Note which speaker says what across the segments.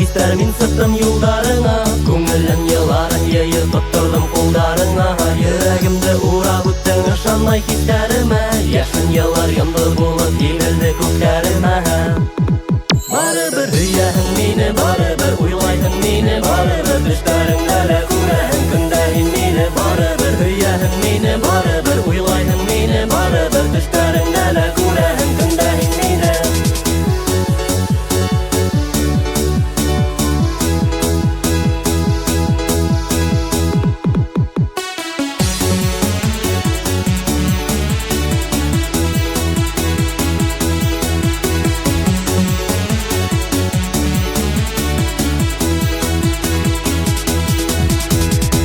Speaker 1: хистер мин сыттым юлдарыңа, күңелен еларын ейіп тоттырдым қолдарыңа. Йөрәгемді урап үттің ышанмай хистеріме, яшын елар янды болып егілді көктәріме. Барыбір өйәһің мені, барыбір уйлайһың мені, барыбір төштәреңдә лә күрәһең көндәһин мине. Барыбір өйәһің мені, барыбір уйлайһың мені, барыбір төштәреңдә лә күрәһең көндәһин мине.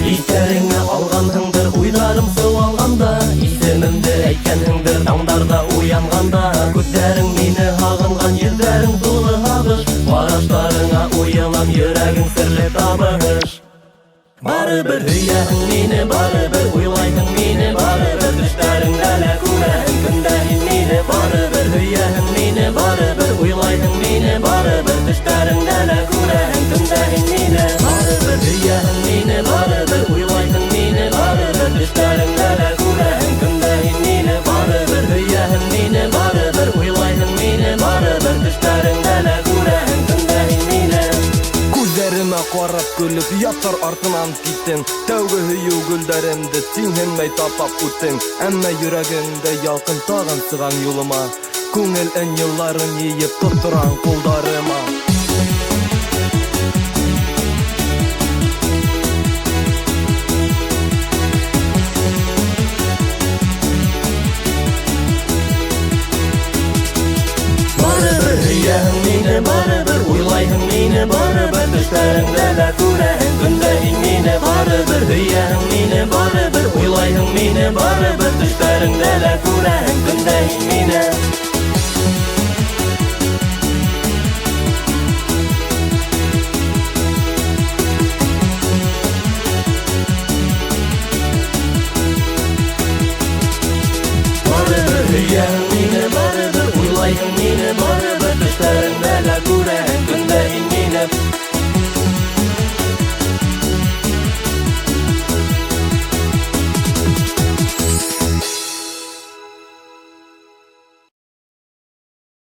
Speaker 1: Исәреңне алғанһыңдыр, уйларым сылалғанда, исемімді әйткәнһеңдір, таңдарда уянғанда. Күздәрің мине һағынған, йөзләрің тулы һағыш, караштарыңа уелам, йөрәгең серле табыш. Барыбір өйәһең мине, барыбір уйлайһың мине, барыбір төштәреңдә лә күрәһең көндәһин мине. Барыбір өйәһең мине, барыбір уйлайһың мине, барыбір төштәреңдә лә күрәһең көндәһин мине. Барыбір өйәһең мине, барыбір уйлайһың мине, барыбір төштәреңдә лә күрәһең көндәһин мине. Барыбір өйәһең мине, барыбір уйлайһың мине, барыбір төштәреңдә лә күрәһең көндәһин мине.
Speaker 2: Күзләремә карап көлеп яттар артынан киттең. Тәүге һөю гөлдәремде тиңһенмәй тапап үттең. Әмма йөрәгемдә ялкын тагын сыган юлыма, күңел елларын йыеп тоттырган кулдарыма.
Speaker 1: Барыбір өйәһең мине, барыбір уйлайһың мине, барыбір төштәреңдә лә күрәһең көндәһин мине. Барыбір өйәһең мине, барыбір уйлайһың мине, барыбір төштәреңдә лә күрәһең көндәһин мине.